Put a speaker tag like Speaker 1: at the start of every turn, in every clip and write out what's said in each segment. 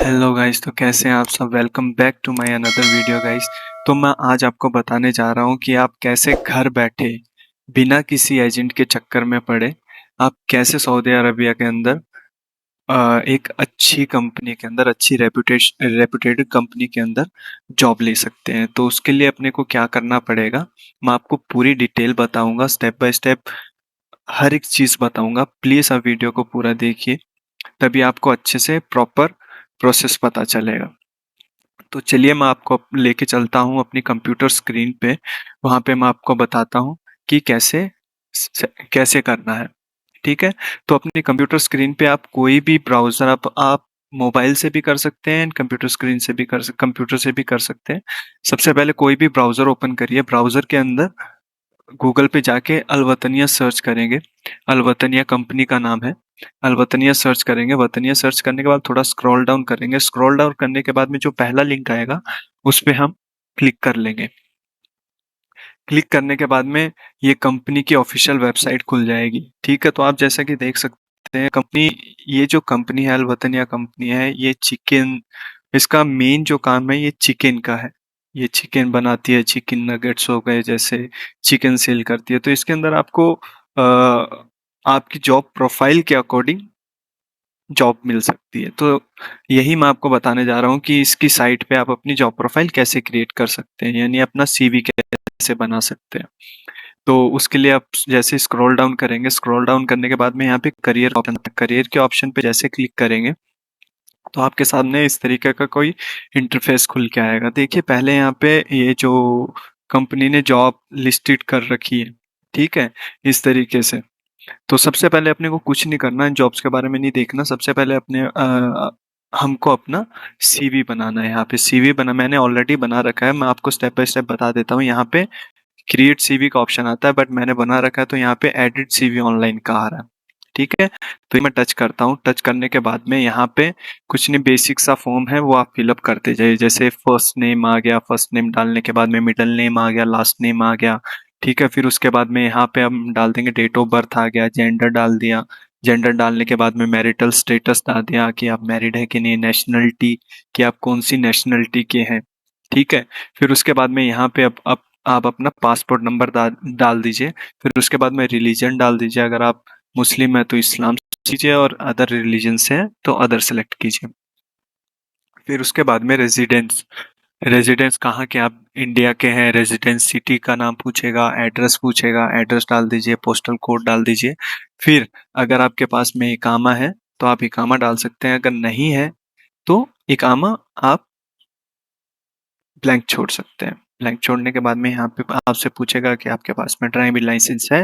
Speaker 1: Hello guys, तो कैसे हैं आप सब। Welcome back to my another video guys. तो मैं आज आपको बताने जा रहा हूँ कि आप कैसे घर बैठे बिना किसी एजेंट के चक्कर में पड़े आप कैसे सऊदी अरबिया के अंदर एक अच्छी कंपनी के अंदर, अच्छी रेपुटेड कंपनी के अंदर जॉब ले सकते हैं। तो उसके लिए अपने को क्या करना पड़ेगा, मैं आपको पूरी डिटेल बताऊंगा, स्टेप बाय स्टेप हर एक चीज़ बताऊंगा। प्लीज़ आप वीडियो को पूरा देखिए, तभी आपको अच्छे से प्रॉपर प्रोसेस पता चलेगा। तो चलिए मैं आपको लेके चलता हूँ अपनी कंप्यूटर स्क्रीन पे। वहाँ पे मैं आपको बताता हूँ कि कैसे करना है। ठीक है। तो अपनी कंप्यूटर स्क्रीन पे आप कोई भी ब्राउज़र आप मोबाइल से भी कर सकते हैं, कंप्यूटर स्क्रीन से भी कंप्यूटर से भी कर सकते हैं। सबसे पहले कोई भी ब्राउज़र ओपन करिए। ब्राउज़र के अंदर गूगल पे जाके अलवतनिया सर्च करेंगे। अलवतनिया कंपनी का नाम है। अलवतनिया सर्च करेंगे। वतनिया सर्च करने के बाद थोड़ा स्क्रॉल डाउन करेंगे। स्क्रॉल डाउन करने के बाद में जो पहला लिंक आएगा उस पे हम क्लिक कर लेंगे। क्लिक करने के बाद में ये कंपनी की ऑफिशियल वेबसाइट खुल जाएगी। ठीक है। तो आप जैसा कि देख सकते हैं कंपनी, ये जो कंपनी है अलवतनिया कंपनी है, ये चिकन, इसका मेन जो काम है ये चिकन का है। ये चिकन बनाती है, चिकन नगेट्स हो गए, जैसे चिकन सेल करती है। तो इसके अंदर आपको आपकी जॉब प्रोफाइल के अकॉर्डिंग जॉब मिल सकती है। तो यही मैं आपको बताने जा रहा हूँ कि इसकी साइट पे आप अपनी जॉब प्रोफाइल कैसे क्रिएट कर सकते हैं, यानी अपना सीवी कैसे बना सकते हैं। तो उसके लिए आप जैसे स्क्रॉल डाउन करेंगे, स्क्रॉल डाउन करने के बाद में यहाँ पे करियर ऑप्शन, करियर के ऑप्शन पे जैसे क्लिक करेंगे तो आपके सामने इस तरीके का कोई इंटरफेस खुल के आएगा। देखिए पहले यहाँ पे ये जो कंपनी ने जॉब लिस्टेड कर रखी है, ठीक है, इस तरीके से। तो सबसे पहले अपने को कुछ नहीं करना है, जॉब्स के बारे में नहीं देखना। सबसे पहले हमको अपना सीवी बनाना है। यहाँ पे सीवी मैंने ऑलरेडी बना रखा है। मैं आपको स्टेप बाय स्टेप बता देता हूँ। यहाँ पे क्रिएट सीवी का ऑप्शन आता है, बट मैंने बना रखा है तो यहाँ पे एडिट सीवी ऑनलाइन का आ रहा है। ठीक है। तो ये मैं टच करता हूँ। टच करने के बाद में यहाँ पे कुछ नहीं, बेसिक सा फॉर्म है वो आप फिलअप करते जाइए। जैसे फर्स्ट नेम आ गया, फर्स्ट नेम डालने के बाद में मिडिल नेम आ गया, लास्ट नेम आ गया। ठीक है। फिर उसके बाद में यहाँ पे हम डाल देंगे डेट ऑफ बर्थ आ गया, जेंडर डाल दिया। जेंडर डालने के बाद में मैरिटल स्टेटस डाल दिया कि आप मैरिड है कि नहीं, नेशनलिटी कि आप कौन सी नेशनलिटी के हैं। ठीक है। फिर उसके बाद में यहाँ पे अब आप अपना पासपोर्ट नंबर डाल दीजिए। फिर उसके बाद में रिलीजन डाल दीजिए। अगर आप मुस्लिम है तो इस्लाम कीजिए, और अदर रिलीजन से है तो अदर सेलेक्ट कीजिए। फिर उसके बाद में रेजिडेंस, रेजिडेंस कहाँ के, आप इंडिया के हैं, रेजिडेंस सिटी का नाम पूछेगा, एड्रेस पूछेगा, एड्रेस डाल दीजिए, पोस्टल कोड डाल दीजिए। फिर अगर आपके पास में इकामा है तो आप इकामा डाल सकते हैं। अगर नहीं है तो इकामा आप ब्लैंक छोड़ सकते हैं। ब्लैंक छोड़ने के बाद में यहाँ पे आपसे पूछेगा कि आपके पास में ड्राइविंग लाइसेंस है,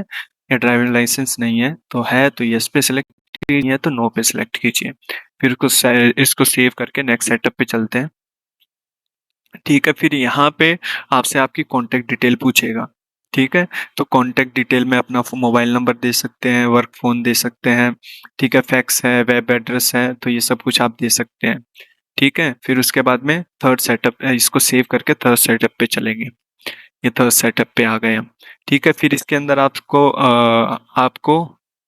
Speaker 1: या ड्राइविंग लाइसेंस नहीं है तो यस पे सिलेक्ट कीजिए, नहीं है तो नो पे सिलेक्ट कीजिए। फिर इसको सेव करके नेक्स्ट सेटअप पे चलते हैं। ठीक है। फिर यहाँ पे आपसे आपकी कॉन्टेक्ट डिटेल पूछेगा। ठीक है। तो कॉन्टेक्ट डिटेल में अपना मोबाइल नंबर दे सकते हैं, वर्क फोन दे सकते हैं। ठीक है। फैक्स है, वेब एड्रेस है, तो ये सब कुछ आप दे सकते हैं। ठीक है। फिर उसके बाद में थर्ड सेटअप, इसको सेव करके थर्ड सेटअप पे चलेंगे। ये थर्ड सेटअप पे आ गए हम। ठीक है। फिर इसके अंदर आपको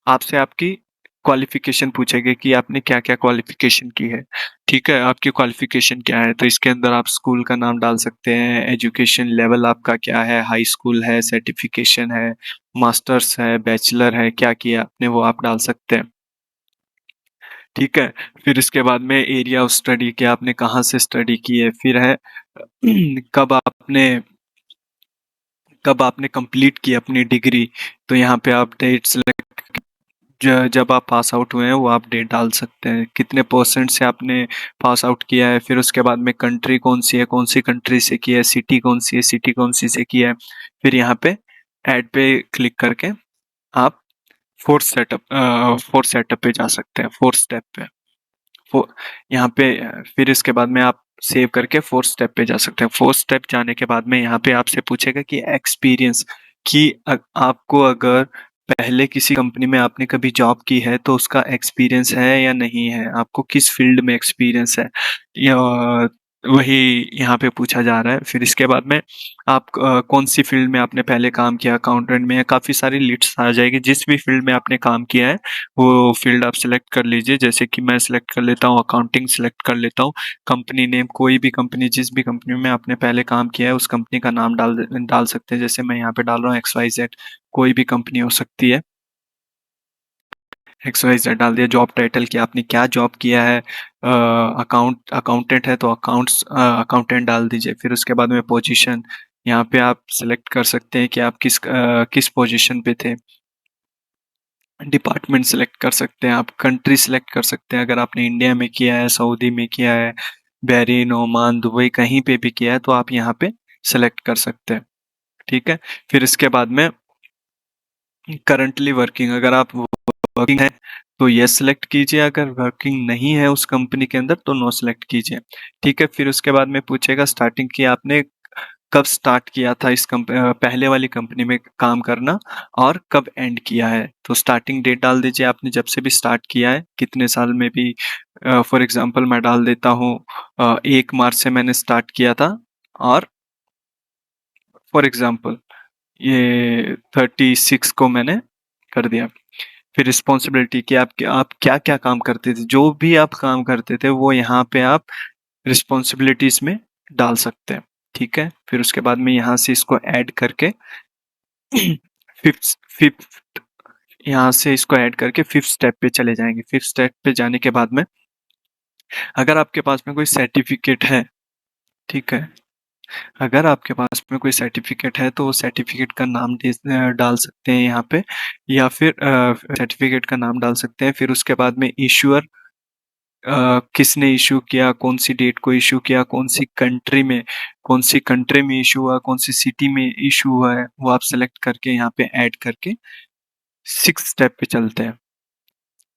Speaker 1: आपसे आपकी क्वालिफिकेशन पूछेगी कि आपने क्या क्या क्वालिफिकेशन की है। ठीक है। आपकी क्वालिफिकेशन क्या है, तो इसके अंदर आप स्कूल का नाम डाल सकते हैं, एजुकेशन लेवल आपका क्या है, हाई स्कूल है, सर्टिफिकेशन है, मास्टर्स है, बैचलर है, क्या किया आपने वो आप डाल सकते हैं। ठीक है। फिर इसके बाद में एरिया ऑफ स्टडी, कि आपने कहाँ से स्टडी की है। फिर है कब आपने कब आपने कंप्लीट की अपनी डिग्री, तो यहाँ पे आप डेट सेलेक्ट, जब आप पास आउट हुए हैं वो आप डेट डाल सकते हैं, कितने परसेंट से आपने पास आउट किया है। फिर उसके बाद में कंट्री कौन सी है, कौन सी कंट्री से किया है, सिटी कौन सी है, सिटी कौन सी से किया है। फिर यहाँ पे ऐड पे क्लिक करके आप फोर्थ सेटअप पे जा सकते हैं, फोर्थ स्टेप पे। फो यहाँ पे फिर इसके बाद में आप सेव करके फोर्थ स्टेप पे जा सकते हैं। फोर्थ स्टेप जाने के बाद में यहाँ पे आपसे पूछेगा कि एक्सपीरियंस, कि आपको अगर पहले किसी कंपनी में आपने कभी जॉब की है तो उसका एक्सपीरियंस है या नहीं है, आपको किस फील्ड में एक्सपीरियंस है। या वही यहाँ पे पूछा जा रहा है। फिर इसके बाद में आप कौन सी फील्ड में आपने पहले काम किया, अकाउंटेंट में, काफ़ी सारी लिस्ट आ जाएगी। जिस भी फील्ड में आपने काम किया है वो फील्ड आप सिलेक्ट कर लीजिए। जैसे कि मैं सिलेक्ट कर लेता हूँ, अकाउंटिंग सिलेक्ट कर लेता हूँ। कंपनी नेम, कोई भी कंपनी, जिस भी कंपनी में आपने पहले काम किया है उस कंपनी का नाम डाल सकते हैं। जैसे मैं यहाँ पे डाल रहा हूँ XYZ, कोई भी कंपनी हो सकती है। XYZ डाल दिया। जॉब टाइटल की आपने क्या जॉब किया है, अकाउंटेंट है तो अकाउंटेंट डाल दीजिए। फिर उसके बाद में पोजीशन, यहाँ पे आप सिलेक्ट कर सकते हैं कि आप किस पोजीशन पे थे। डिपार्टमेंट सिलेक्ट कर सकते हैं आप। कंट्री सिलेक्ट कर सकते हैं, अगर आपने इंडिया में किया है, सऊदी में किया है, बहरीन, ओमान, दुबई, कहीं पे भी किया है तो आप यहाँ पे सिलेक्ट कर सकते हैं। ठीक है। फिर इसके बाद में करंटली वर्किंग, अगर आप वर्किंग है तो यस सेलेक्ट कीजिए, अगर वर्किंग नहीं है उस कंपनी के अंदर तो नो सेलेक्ट कीजिए। ठीक है। फिर उसके बाद में पूछेगा स्टार्टिंग की आपने कब स्टार्ट किया था इस पहले वाली कंपनी में काम करना, और कब एंड किया है। तो स्टार्टिंग डेट डाल दीजिए आपने जब से भी स्टार्ट किया है, कितने साल में भी। फॉर एग्जांपल मैं डाल देता हूँ 1 मार्च से मैंने स्टार्ट किया था, और फॉर एग्जांपल ये 36 को मैंने कर दिया। फिर रिस्पॉन्सिबिलिटी कि आप क्या क्या काम करते थे, जो भी आप काम करते थे वो यहाँ पे आप रिस्पॉन्सिबिलिटीज में डाल सकते हैं। ठीक है। फिर उसके बाद में यहाँ से इसको ऐड करके फिफ्थ फिफ्थ यहाँ से इसको ऐड करके फिफ्थ स्टेप पे चले जाएंगे। फिफ्थ स्टेप पे जाने के बाद में अगर आपके पास में कोई सर्टिफिकेट है, ठीक है, अगर आपके पास में कोई सर्टिफिकेट है तो वो सर्टिफिकेट का नाम डाल सकते हैं यहाँ पे, या फिर सर्टिफिकेट का नाम डाल सकते हैं। फिर उसके बाद में इशूअर, किसने इशू किया, कौन सी डेट को इशू किया, कौन सी कंट्री में इशू हुआ, कौन सी सिटी में इशू हुआ है, वो आप सेलेक्ट करके यहाँ पे ऐड करके सिक्स स्टेप पे चलते हैं।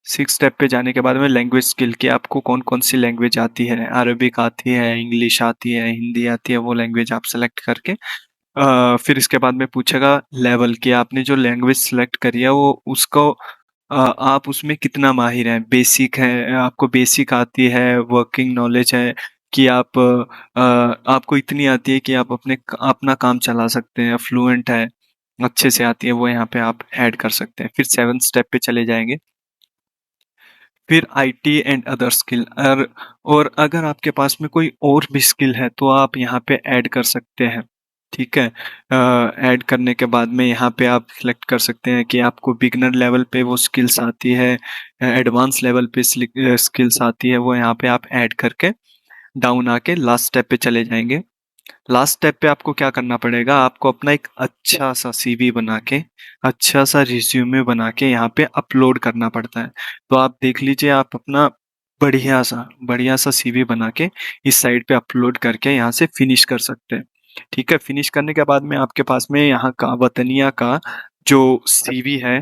Speaker 1: सिक्स स्टेप पे जाने के बाद में लैंग्वेज स्किल की आपको कौन कौन सी लैंग्वेज आती है, अरबिक आती है, इंग्लिश आती है, हिंदी आती है, वो लैंग्वेज आप सेलेक्ट करके फिर इसके बाद में पूछेगा लेवल की आपने जो लैंग्वेज सेलेक्ट करी है वो उसको आप उसमें कितना माहिर हैं। बेसिक है, आपको बेसिक आती है, वर्किंग नॉलेज है कि आपको इतनी आती है कि आप अपना काम चला सकते हैं, फ्लुएंट है, अच्छे से आती है, वो यहाँ पे आप ऐड कर सकते हैं। फिर सेवन्थ स्टेप पे चले जाएंगे। फिर आईटी एंड अदर स्किल, और अगर आपके पास में कोई और भी स्किल है तो आप यहाँ पे ऐड कर सकते हैं। ठीक है। ऐड करने के बाद में यहाँ पे आप सिलेक्ट कर सकते हैं कि आपको बिगनर लेवल पे वो स्किल्स आती है, एडवांस लेवल पे स्किल्स आती है, वो यहाँ पे आप ऐड करके डाउन आके लास्ट स्टेप पे चले जाएंगे। लास्ट स्टेप पे आपको क्या करना पड़ेगा, आपको अपना एक अच्छा सा सीवी बना के, अच्छा सा रिज्यूमे बना के यहाँ पे अपलोड करना पड़ता है। तो आप देख लीजिए, आप अपना बढ़िया सा सीवी बना के इस साइड पे अपलोड करके यहाँ से फिनिश कर सकते हैं। ठीक है। फिनिश करने के बाद में आपके पास में यहाँ का वतनिया का जो सीवी है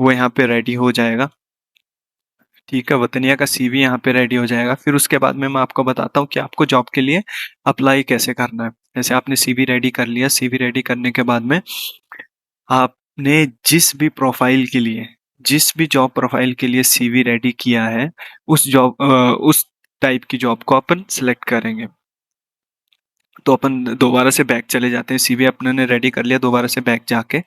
Speaker 1: वो यहाँ पे रेडी हो जाएगा। ठीक है। वतनिया का सीवी यहाँ पे रेडी हो जाएगा। फिर उसके बाद में मैं आपको बताता हूँ कि आपको जॉब के लिए अप्लाई कैसे करना है। जैसे आपने सीवी रेडी कर लिया, सीवी रेडी करने के बाद में आपने जिस भी जॉब प्रोफाइल के लिए सीवी रेडी किया है उस टाइप की जॉब को अपन सिलेक्ट करेंगे। तो अपन दोबारा से बैक चले जाते हैं। सीवी अपने ने रेडी कर लिया, दोबारा से बैक जाके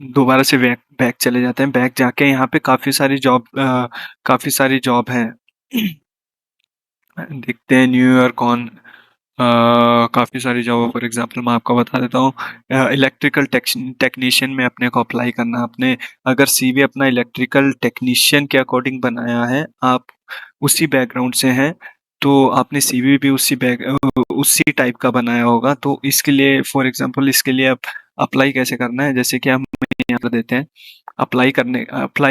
Speaker 1: दोबारा से बैक बैक चले जाते हैं। बैक जाके यहाँ पे काफी सारी जॉब है। देखते हैं न्यूयॉर्क ऑन, काफ़ी सारी जॉब। फॉर एग्जांपल मैं आपको बता देता हूँ, इलेक्ट्रिकल टेक्नीशियन में अपने को अप्लाई करना है। अपने अगर सीवी अपना इलेक्ट्रिकल टेक्नीशियन के अकॉर्डिंग बनाया है, आप उसी बैकग्राउंड से हैं, तो आपने सीवी भी उसी टाइप का बनाया होगा। तो इसके लिए फॉर एग्जांपल इसके लिए आप अप्लाई कैसे करना है, जैसे कि हम यहाँ पर देते हैं। अप्लाई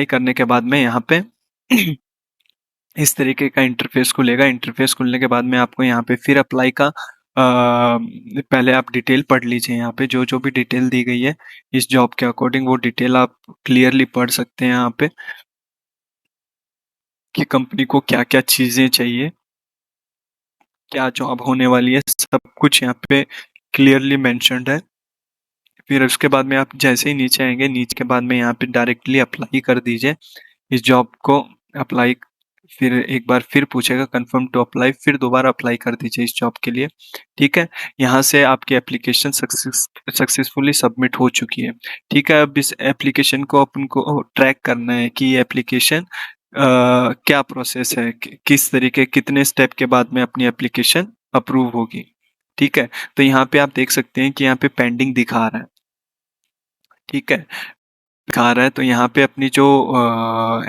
Speaker 1: करने के बाद में यहाँ पे इस तरीके का इंटरफेस खुलेगा। इंटरफेस खुलने के बाद में आपको यहाँ पे फिर अप्लाई का पहले आप डिटेल पढ़ लीजिए। यहाँ पे जो जो भी डिटेल दी गई है इस जॉब के अकॉर्डिंग, वो डिटेल आप क्लियरली पढ़ सकते हैं यहाँ पे, कि कंपनी को क्या क्या चीज़ें चाहिए, क्या जॉब होने वाली है, सब कुछ यहाँ पे क्लियरली मेंशन्ड है। फिर उसके बाद में आप जैसे ही नीचे आएंगे, नीचे के बाद में यहाँ पे डायरेक्टली अप्लाई कर दीजिए इस जॉब को। अप्लाई फिर एक बार फिर पूछेगा कन्फर्म टू अप्लाई, फिर दोबारा अप्लाई कर दीजिए इस जॉब के लिए। ठीक है? यहाँ से आपकी एप्लीकेशन सक्सेसफुली सबमिट हो चुकी है। ठीक है? अब इस एप्लीकेशन को अपन को ट्रैक करना है कि ये एप्लीकेशन क्या प्रोसेस है, किस तरीके, कितने स्टेप के बाद में अपनी एप्लीकेशन अप्रूव होगी। ठीक है? तो यहाँ पे आप देख सकते हैं कि यहाँ पे पेंडिंग दिखा रहा है। ठीक है? दिखा रहा है, तो यहाँ पे अपनी जो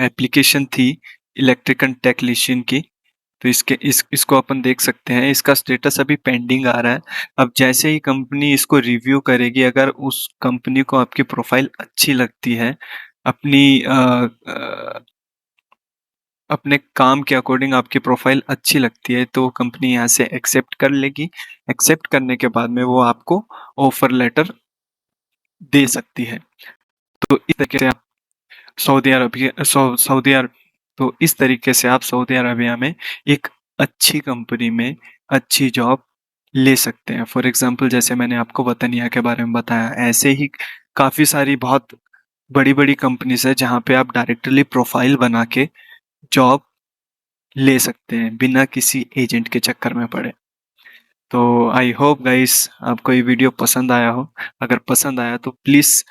Speaker 1: एप्लीकेशन थी इलेक्ट्रिकल टेक्नीशियन की, तो इसको अपन देख सकते हैं, इसका स्टेटस अभी पेंडिंग आ रहा है। अब जैसे ही कंपनी इसको रिव्यू करेगी, अगर उस कंपनी को आपकी प्रोफाइल अच्छी लगती है, अपनी अपने काम के अकॉर्डिंग आपकी प्रोफाइल अच्छी लगती है, तो कंपनी यहाँ से एक्सेप्ट कर लेगी। एक्सेप्ट करने के बाद में वो आपको ऑफर लेटर दे सकती है। तो इस तरीके से आप सऊदी अरबिया सऊदी अरब तो इस तरीके से आप सऊदी अरबिया में एक अच्छी कंपनी में अच्छी जॉब ले सकते हैं। फॉर एग्जांपल जैसे मैंने आपको वतनिया के बारे में बताया, ऐसे ही काफ़ी सारी बहुत बड़ी-बड़ी कंपनीज़ है जहाँ पे आप डायरेक्टली प्रोफाइल बना के जॉब ले सकते हैं बिना किसी एजेंट के चक्कर में पड़े। तो आई होप गाइस आपको ये वीडियो पसंद आया हो। अगर पसंद आया तो प्लीज़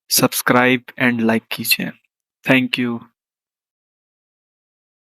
Speaker 1: सब्सक्राइब एंड लाइक कीजिए। Thank you.